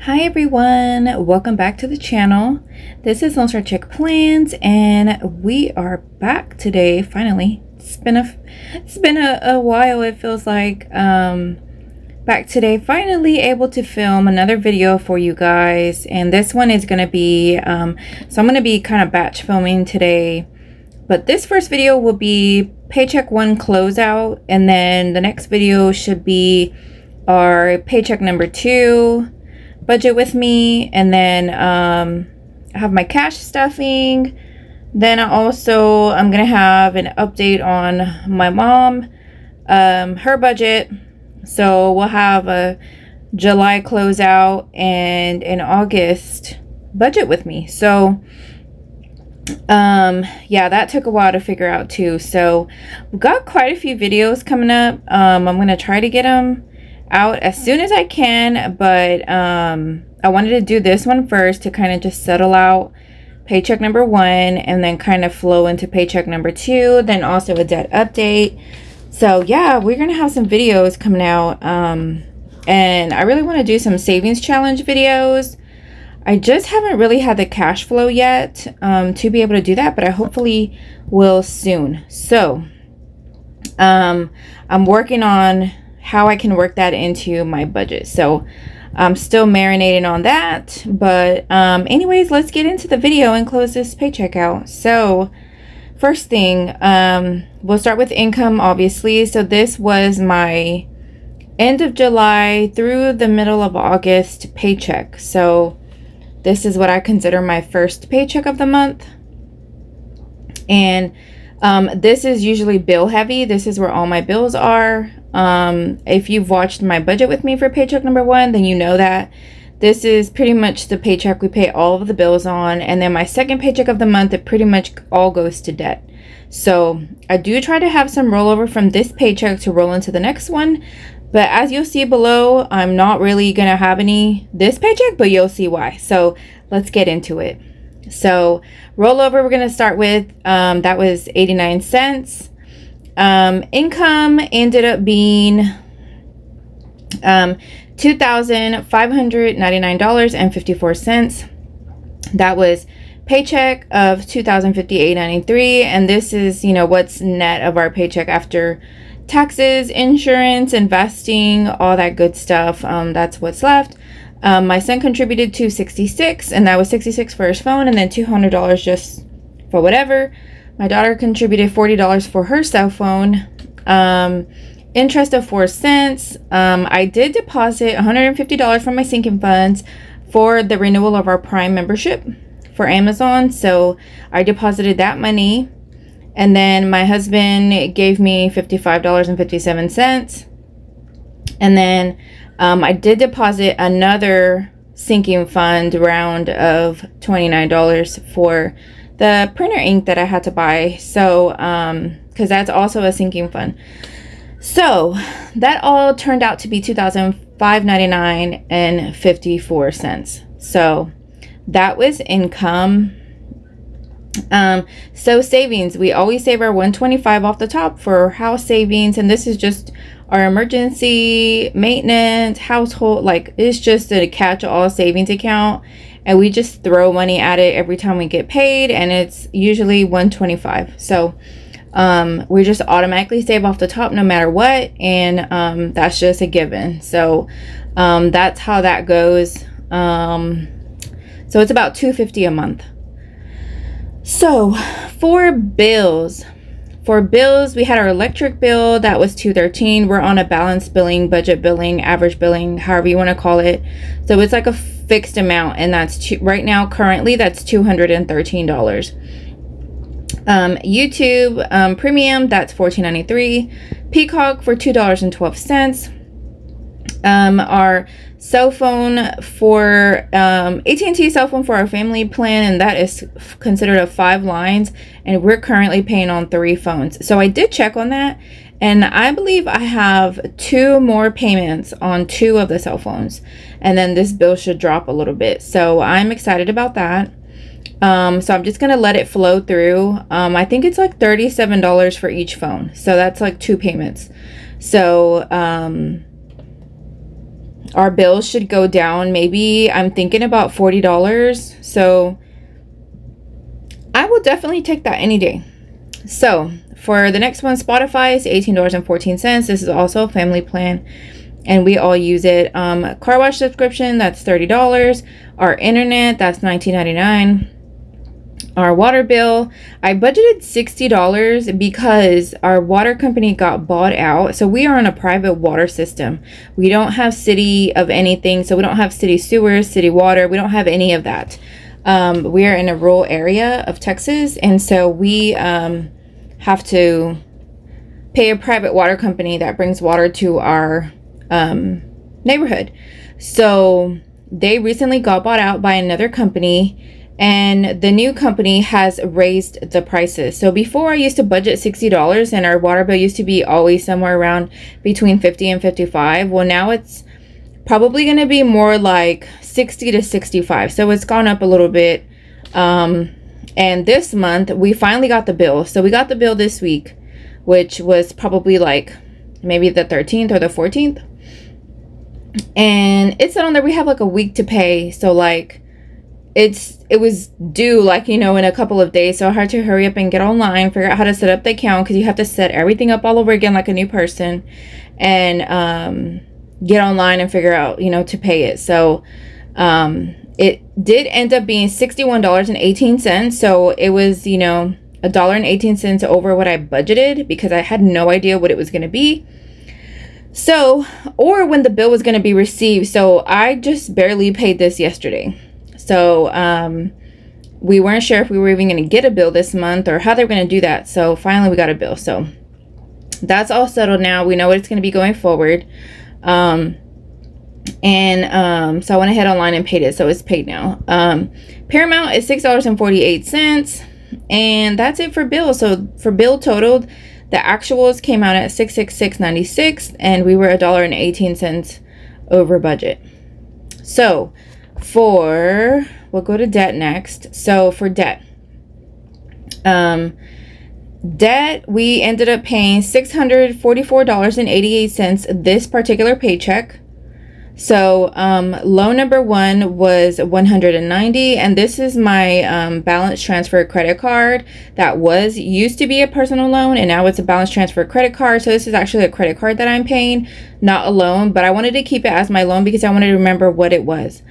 Hi everyone, welcome back to the channel. This is Lone Star Chick Plans and we are back today finally. It's been a while, it feels like. Back today, finally able to film another video for you guys, and this one is going to be so I'm going to be kind of batch filming today, but this first video will be Paycheck 1 closeout, and then the next video should be our Paycheck number 2 budget with me, and then I have my cash stuffing. Then I'm gonna have an update on my mom, her budget. So we'll have a July closeout and an August budget with me. So yeah, that took a while to figure out too. So we've got quite a few videos coming up. I'm gonna try to get them out as soon as I can, but I wanted to do this one first to kind of just settle out paycheck number 1 and then kind of flow into paycheck number 2, then also a debt update. So yeah, we're gonna have some videos coming out, and I really want to do some savings challenge videos. I just haven't really had the cash flow yet to be able to do that, but I hopefully will soon. So I'm working on how I can work that into my budget. So I'm still marinating on that, but anyways, let's get into the video and close this paycheck out. So first thing, we'll start with income, obviously. So this was my end of July through the middle of August paycheck. So this is what I consider my first paycheck of the month. And this is usually bill heavy. This is where all my bills are. If you've watched my budget with me for paycheck number 1, then you know that this is pretty much the paycheck we pay all of the bills on. And then my second paycheck of the month, it pretty much all goes to debt. So I do try to have some rollover from this paycheck to roll into the next one. But as you'll see below, I'm not really going to have any this paycheck, but you'll see why. So let's get into it. So rollover, we're going to start with, that was 89 cents. Income ended up being $2,599.54. That was paycheck of $2,058.93, and this is, you know, what's net of our paycheck after taxes, insurance, investing, all that good stuff. That's what's left. My son contributed $266, and that was $66 for his phone, and then $200 just for whatever. My daughter contributed $40 for her cell phone. Interest of 4 cents. I did deposit $150 from my sinking funds for the renewal of our Prime membership for Amazon. So I deposited that money. And then my husband gave me $55.57. And then I did deposit another sinking fund round of $29 for the printer ink that I had to buy. So because that's also a sinking fund. So that all turned out to be $2,599.54. So that was income. So savings, we always save our $125 off the top for house savings, and this is just our emergency, maintenance, household, like it's just a catch-all savings account, and we just throw money at it every time we get paid, and it's usually $125. So we just automatically save off the top no matter what, and that's just a given. So that's how that goes. So it's about $250 a month. So for bills, we had our electric bill that was $213. We're on a balanced billing, budget billing, average billing, however you want to call it. So it's like a fixed amount, and that's right now currently that's $213. YouTube premium, that's $14.93. Peacock for $2.12. Our cell phone for AT&T cell phone for our family plan, and that is considered a 5 lines, and we're currently paying on 3 phones. So I did check on that, and I believe I have 2 more payments on 2 of the cell phones, and then this bill should drop a little bit. So I'm excited about that. So I'm just gonna let it flow through. I think it's like $37 for each phone, so that's like 2 payments. So our bills should go down. Maybe I'm thinking about $40. So I will definitely take that any day. So for the next one, Spotify is $18.14. This is also a family plan, and we all use it. Car wash subscription, that's $30. Our internet, that's $19.99. Our water bill, I budgeted $60 because our water company got bought out. So we are on a private water system. We don't have city of anything. So we don't have city sewers, city water. We don't have any of that. We are in a rural area of Texas. And so we have to pay a private water company that brings water to our neighborhood. So they recently got bought out by another company, and the new company has raised the prices. So before I used to budget $60 and our water bill used to be always somewhere around between $50 and $55. Well, now it's probably going to be more like $60 to $65. So it's gone up a little bit. And this month we finally got the bill. So we got the bill this week, which was probably like maybe the 13th or the 14th. And it said on there we have like a week to pay. So like it was due like, you know, in a couple of days. So I had to hurry up and get online, figure out how to set up the account, because you have to set everything up all over again like a new person, and get online and figure out, you know, to pay it. So it did end up being $61.18. So it was, you know, $1.18 over what I budgeted, because I had no idea what it was going to be. So, or when the bill was going to be received. So I just barely paid this yesterday. So we weren't sure if we were even going to get a bill this month or how they were going to do that. So finally we got a bill. So that's all settled now. We know what it's going to be going forward. So I went ahead online and paid it. So it's paid now. Paramount is $6.48. And that's it for bill. So for bill totaled, the actuals came out at $666.96, and we were $1.18 over budget. So we'll go to debt next. So for debt, we ended up paying $644.88 this particular paycheck. So loan number one was $190, and this is my balance transfer credit card that used to be a personal loan, and now it's a balance transfer credit card. So this is actually a credit card that I'm paying, not a loan, but I wanted to keep it as my loan because I wanted to remember what it was.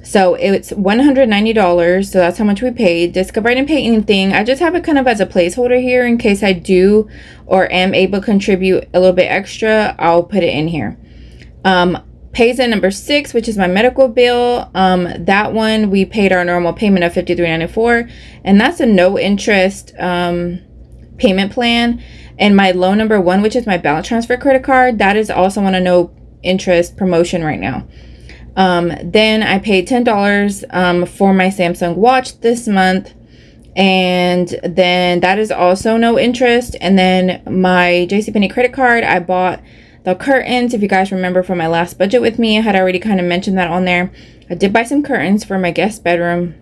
So it's $190. So that's how much we paid. Discover I didn't pay anything. I just have it kind of as a placeholder here in case I do or am able to contribute a little bit extra. I'll put it in here. Pays in number 6, which is my medical bill. That one we paid our normal payment of $53.94, and that's a no interest payment plan. And my loan number 1, which is my balance transfer credit card, that is also on a no interest promotion right now. Then I paid $10 for my Samsung watch this month, and then that is also no interest. And then my JCPenney credit card, I bought the curtains. If you guys remember from my last budget with me, I had already kind of mentioned that on there. I did buy some curtains for my guest bedroom,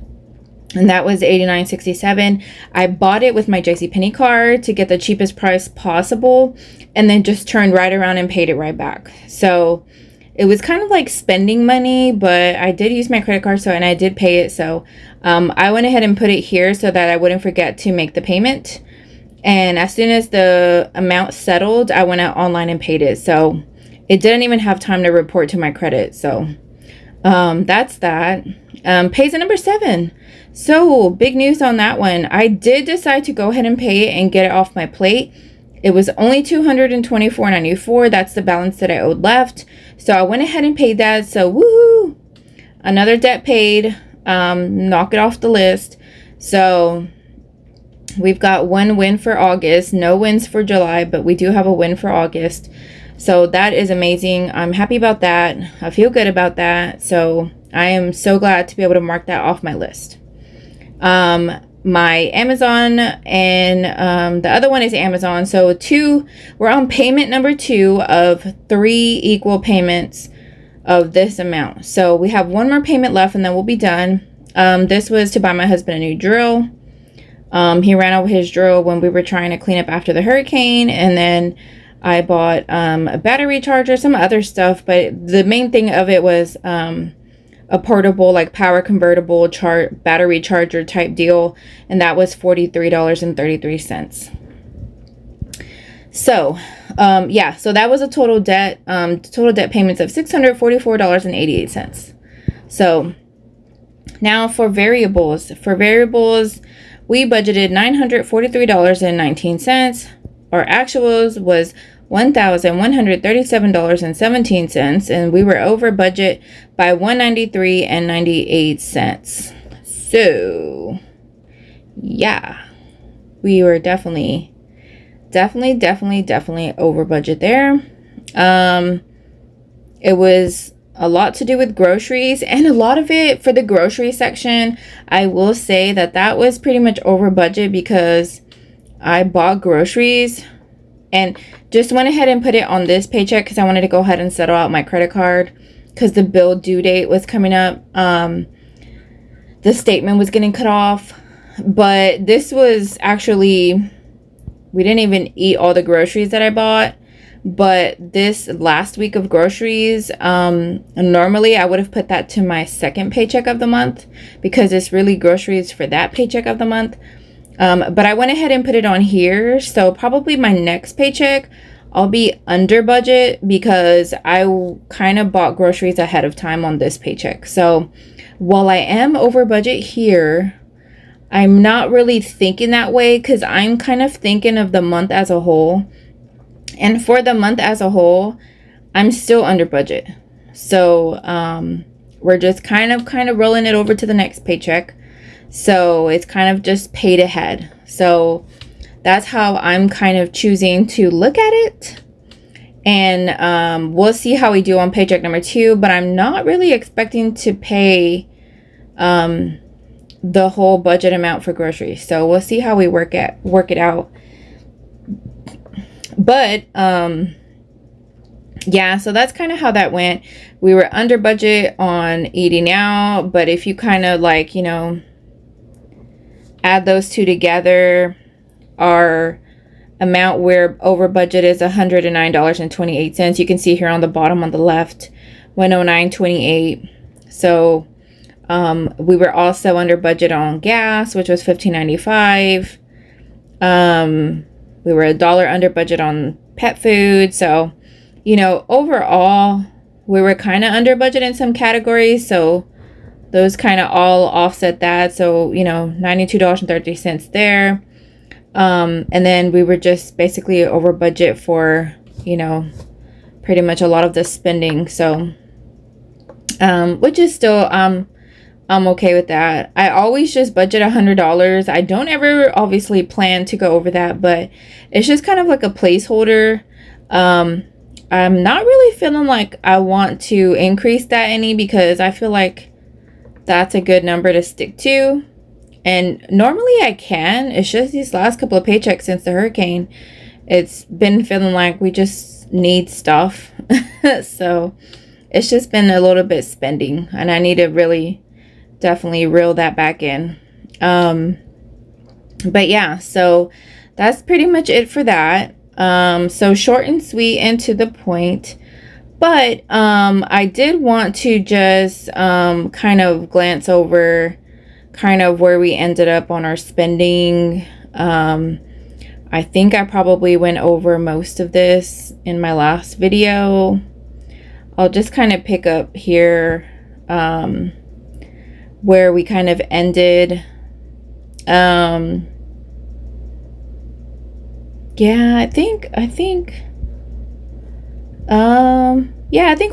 and that was $89.67. I bought it with my JCPenney card to get the cheapest price possible, and then just turned right around and paid it right back. So it was kind of like spending money, but I did use my credit card, and I did pay it. So I went ahead and put it here so that I wouldn't forget to make the payment. And as soon as the amount settled, I went out online and paid it. So it didn't even have time to report to my credit. So that's that. Pays in number 7. So big news on that one. I did decide to go ahead and pay it and get it off my plate. It was only $224.94. That's the balance that I owed left. So I went ahead and paid that. So woohoo! Another debt paid. Knock it off the list. So we've got one win for August. No wins for July, but we do have a win for August. So that is amazing. I'm happy about that. I feel good about that. So I am so glad to be able to mark that off my list. My Amazon and the other one is Amazon. So we're on payment number 2 of 3 equal payments of this amount. So we have one more payment left, and then we'll be done. This was to buy my husband a new drill. He ran out of his drill when we were trying to clean up after the hurricane, and then I bought a battery charger, some other stuff, but the main thing of it was a portable, like power convertible battery charger type deal, and that was $43.33. So yeah, so that was a total debt payments of $644.88. So now for variables we budgeted $943.19. Our actuals was $1,137.17, and we were over budget by $193.98. So yeah, we were definitely over budget there. It was a lot to do with groceries, and a lot of it for the grocery section. I will say that was pretty much over budget because I bought groceries and just went ahead and put it on this paycheck because I wanted to go ahead and settle out my credit card because the bill due date was coming up. The statement was getting cut off, but this was actually, we didn't even eat all the groceries that I bought. But this last week of groceries, normally I would have put that to my second paycheck of the month because it's really groceries for that paycheck of the month. But I went ahead and put it on here. So probably my next paycheck, I'll be under budget because I kind of bought groceries ahead of time on this paycheck. So while I am over budget here, I'm not really thinking that way because I'm kind of thinking of the month as a whole. And for the month as a whole, I'm still under budget. So we're just kind of rolling it over to the next paycheck. So it's kind of just paid ahead. So that's how I'm kind of choosing to look at it. And we'll see how we do on paycheck number 2. But I'm not really expecting to pay the whole budget amount for groceries. So we'll see how we work it out. But yeah, so that's kind of how that went. We were under budget on eating out, but if you kind of like, you know, add those two together, our amount we're over budget is $109.28. You can see here on the bottom on the left, $109.28. So we were also under budget on gas, which was $15.95. We were $1 under budget on pet food. So, you know, overall, we were kind of under budget in some categories. So those kind of all offset that. So, you know, $92.30 there. And then we were just basically over budget for, you know, pretty much a lot of the spending. So, which is still, I'm okay with that. I always just budget $100. I don't ever obviously plan to go over that, but it's just kind of like a placeholder. I'm not really feeling like I want to increase that any because I feel like that's a good number to stick to. And normally I can. It's just these last couple of paychecks since the hurricane, it's been feeling like we just need stuff. So it's just been a little bit spending, and I need to really definitely reel that back in. But yeah, so that's pretty much it for that. So short and sweet and to the point. But I did want to just kind of glance over kind of where we ended up on our spending. I think I probably went over most of this in my last video. I'll just kind of pick up here where we kind of ended. Yeah, I think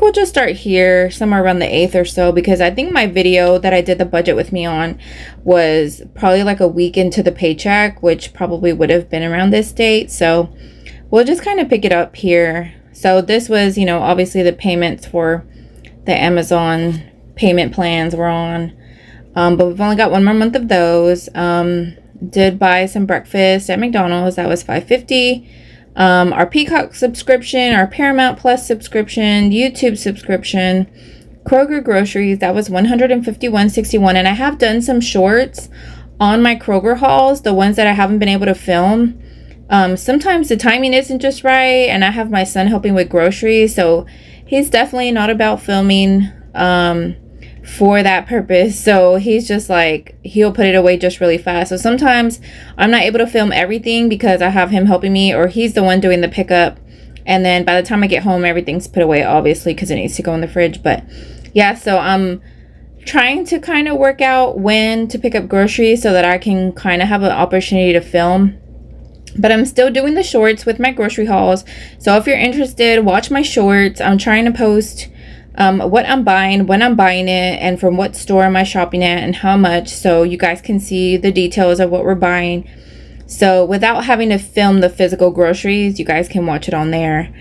we'll just start here somewhere around the 8th or so, because I think my video that I did the budget with me on was probably like a week into the paycheck, which probably would have been around this date. So we'll just kind of pick it up here. So this was, you know, obviously the payments for the Amazon payment plans we're on. But we've only got one more month of those. Did buy some breakfast at McDonald's. That was $5.50. Our Peacock subscription, our Paramount Plus subscription, YouTube subscription, Kroger groceries, that was $151.61. And I have done some shorts on my Kroger hauls, the ones that I haven't been able to film. Sometimes the timing isn't just right, and I have my son helping with groceries, so he's definitely not about filming for that purpose. So he's just like, he'll put it away just really fast. So sometimes I'm not able to film everything because I have him helping me, or he's the one doing the pickup, and then by the time I get home, everything's put away, obviously, because it needs to go in the fridge. But yeah, so I'm trying to kind of work out when to pick up groceries so that I can kind of have an opportunity to film. But I'm still doing the shorts with my grocery hauls. So if you're interested, watch my shorts. I'm trying to post what I'm buying, when I'm buying it, and from what store am I shopping at, and how much, so you guys can see the details of what we're buying. So without having to film the physical groceries, you guys can watch it on there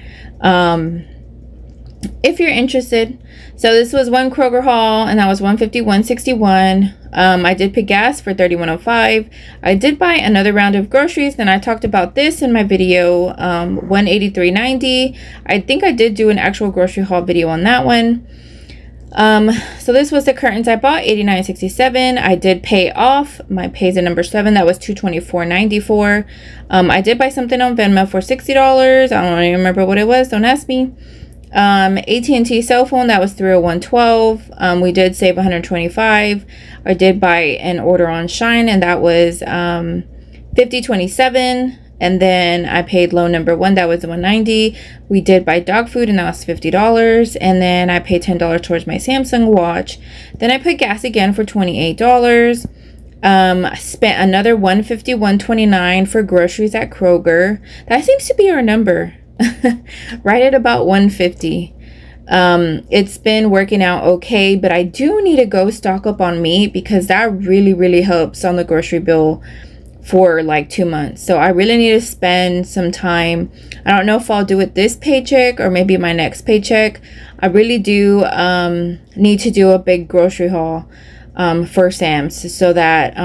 if you're interested. So this was one Kroger haul, and that was $151.61. I did pay gas for $31.05. I did buy another round of groceries, and I talked about this in my video, $183.90. I think I did do an actual grocery haul video on that one. So this was the curtains I bought, $89.67. I did pay off my pays at number 7. That was $224.94. I did buy something on Venmo for $60. I don't even remember what it was. Don't ask me. AT&T cell phone, that was $301.12. We did save $125. I did buy an order on Shine, and that was $50.27. And then I paid loan number 1, that was $190. We did buy dog food, and that was $50. And then I paid $10 towards my Samsung watch. Then I put gas again for $28. I spent another $151.29 for groceries at Kroger. That seems to be our number. Right at about $150. It's been working out okay, but I do need to go stock up on meat because that really helps on the grocery bill for like 2 months. So I really need to spend some time. I don't know if I'll do it this paycheck or maybe my next paycheck. I really do need to do a big grocery haul for Sam's so that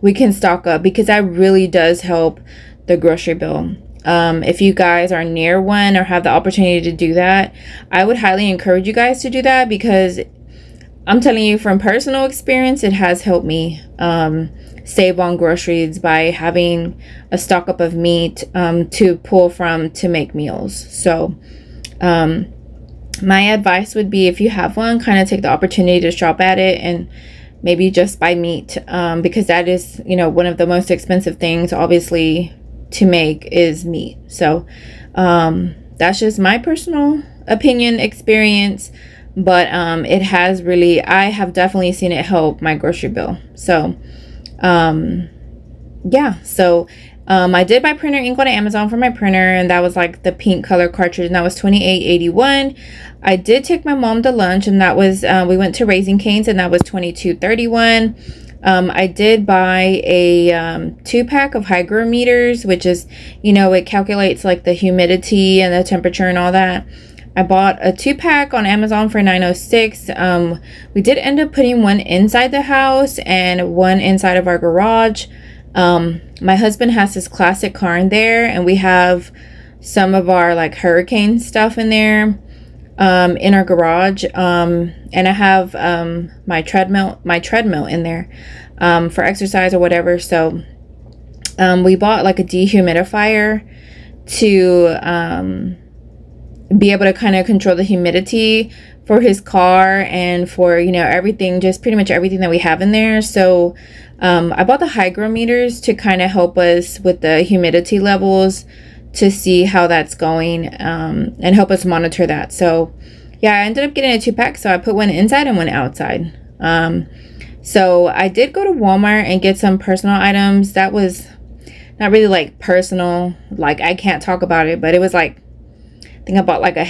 we can stock up, because that really does help the grocery bill. If you guys are near one or have the opportunity to do that, I would highly encourage you guys to do that, because I'm telling you from personal experience, it has helped me save on groceries by having a stock up of meat to pull from to make meals. So my advice would be, if you have one, kind of take the opportunity to shop at it and maybe just buy meat, because that is, one of the most expensive things, obviously, to make is meat. So that's just my personal opinion, experience, but it has really, I have definitely seen it help my grocery bill. So yeah, so I did buy printer ink on Amazon for my printer, and that was like the pink color cartridge, and that was $28.81. I did take my mom to lunch, and that was we went to Raising Cane's, and that was $22.31. I did buy a 2-pack of hygrometers, which is, it calculates like the humidity and the temperature and all that. I bought a 2-pack on Amazon for $9.06. We did end up putting one inside the house and one inside of our garage. My husband has his classic car in there, and we have some of our like hurricane stuff in there. In our garage, and I have my treadmill in there for exercise or whatever. So we bought like a dehumidifier to be able to kind of control the humidity for his car and for everything, just pretty much everything that we have in there. So I bought the hygrometers to kind of help us with the humidity levels, to see how that's going, and help us monitor that. So yeah, I ended up getting a 2-pack, so I put one inside and one outside. So I did go to Walmart and get some personal items. That was not really like personal, like I can't talk about it, but it was like, I think I bought like a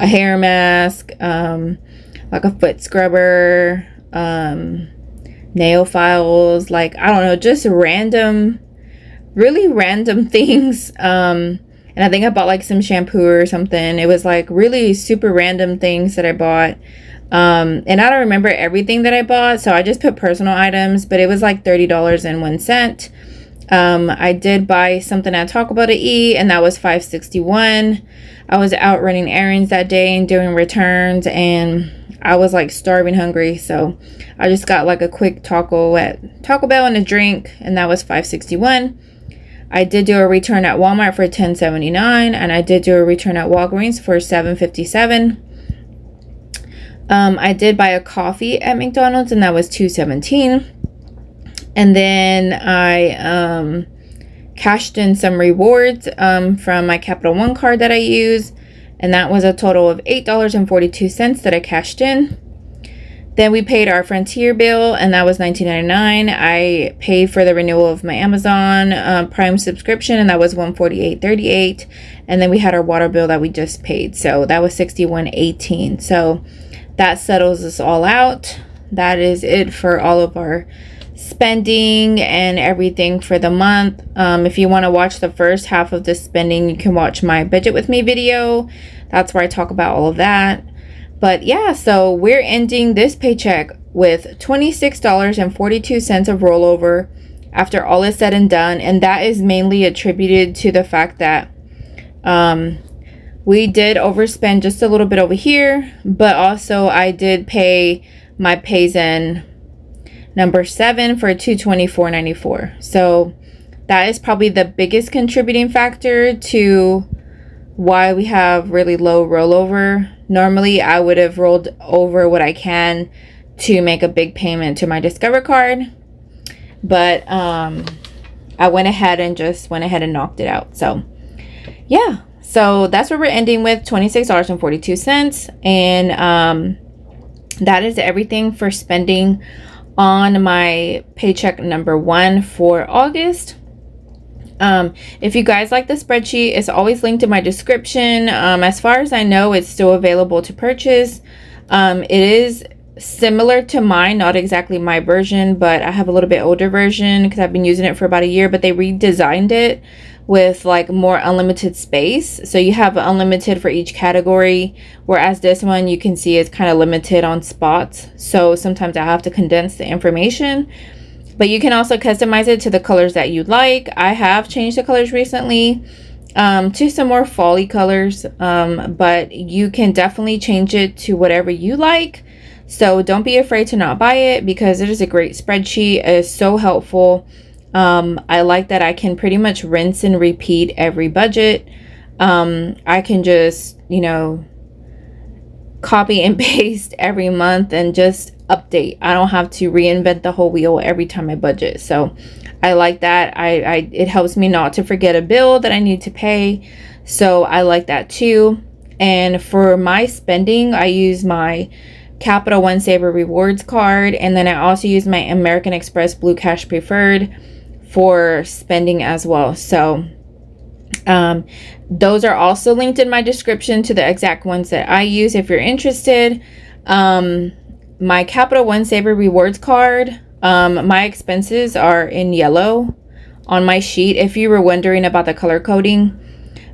hair mask, like a foot scrubber, nail files, like I don't know, just really random things. And I think I bought like some shampoo or something. It was like really super random things that I bought. And I don't remember everything that I bought, so I just put personal items, but it was like $30.01. I did buy something at Taco Bell to eat, and that was $5.61. I was out running errands that day and doing returns, and I was like starving hungry, so I just got like a quick taco at Taco Bell and a drink, and that was $5.61. I did do a return at Walmart for $10.79, and I did do a return at Walgreens for $7.57. I did buy a coffee at McDonald's, and that was $2.17. And then I cashed in some rewards from my Capital One card that I use, and that was a total of $8.42 that I cashed in. Then we paid our Frontier bill, and that was $19.99. I paid for the renewal of my Amazon Prime subscription, and that was $148.38. And then we had our water bill that we just paid, so that was $61.18. So that settles us all out. That is it for all of our spending and everything for the month. If you want to watch the first half of the spending, you can watch my budget with me video. That's where I talk about all of that. But yeah, so we're ending this paycheck with $26.42 of rollover after all is said and done. And that is mainly attributed to the fact that we did overspend just a little bit over here, but also I did pay my Payzen number 7 for $224.94. So that is probably the biggest contributing factor to why we have really low rollover. Normally I would have rolled over what I can to make a big payment to my Discover card, but I went ahead and knocked it out. So yeah, so that's where we're ending with, $26.42. And that is everything for spending on my paycheck number 1 for August. If you guys like the spreadsheet, it's always linked in my description. As far as I know, it's still available to purchase. It is similar to mine, not exactly my version, but I have a little bit older version because I've been using it for about a year, but they redesigned it with like more unlimited space. So you have unlimited for each category, whereas this one you can see is kind of limited on spots. So sometimes I have to condense the information. But you can also customize it to the colors that you like. I have changed the colors recently to some more fall-y colors, but you can definitely change it to whatever you like. So don't be afraid to not buy it, because it is a great spreadsheet. It is so helpful. I like that I can pretty much rinse and repeat every budget. I can just, copy and paste every month and just update. I don't have to reinvent the whole wheel every time I budget. So I like that. It helps me not to forget a bill that I need to pay. So I like that too. And for my spending, I use my Capital One Saver Rewards card, and then I also use my American Express Blue Cash Preferred for spending as well. So those are also linked in my description to the exact ones that I use if you're interested. My Capital One Saver Rewards card, my expenses are in yellow on my sheet. If you were wondering about the color coding,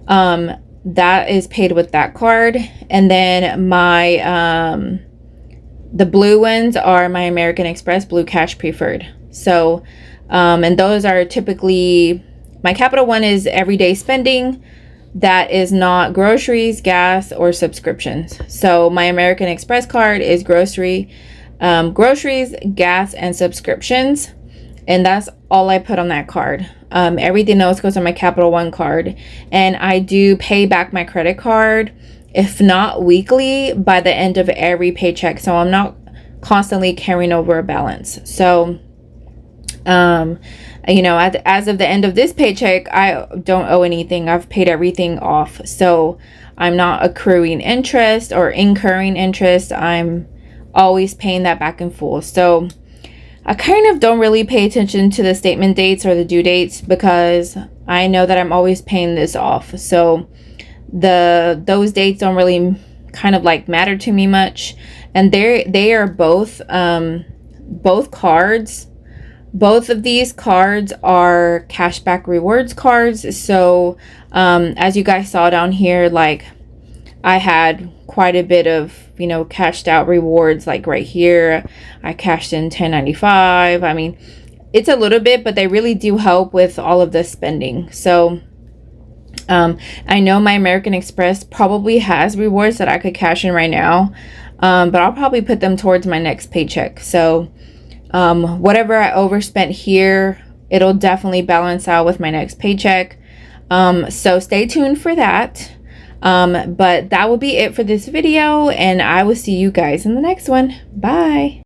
that is paid with that card. And then my the blue ones are my American Express Blue Cash Preferred. So and those are typically, my Capital One is everyday spending that is not groceries, gas, or subscriptions. So my American Express card is groceries, gas, and subscriptions. And that's all I put on that card. Everything else goes on my Capital One card. And I do pay back my credit card, if not weekly, by the end of every paycheck. So I'm not constantly carrying over a balance. So as of the end of this paycheck, I don't owe anything. I've paid everything off. So I'm not accruing interest or incurring interest. I'm always paying that back in full. So I kind of don't really pay attention to the statement dates or the due dates, because I know that I'm always paying this off. So those dates don't really kind of like matter to me much. And they are both cards. Both of these cards are cashback rewards cards. So as you guys saw down here, like I had quite a bit of, cashed out rewards. Like right here, I cashed in $10.95. I mean, it's a little bit, but they really do help with all of the spending. So I know my American Express probably has rewards that I could cash in right now, but I'll probably put them towards my next paycheck. So whatever I overspent here, it'll definitely balance out with my next paycheck. So stay tuned for that. But that will be it for this video, and I will see you guys in the next one. Bye.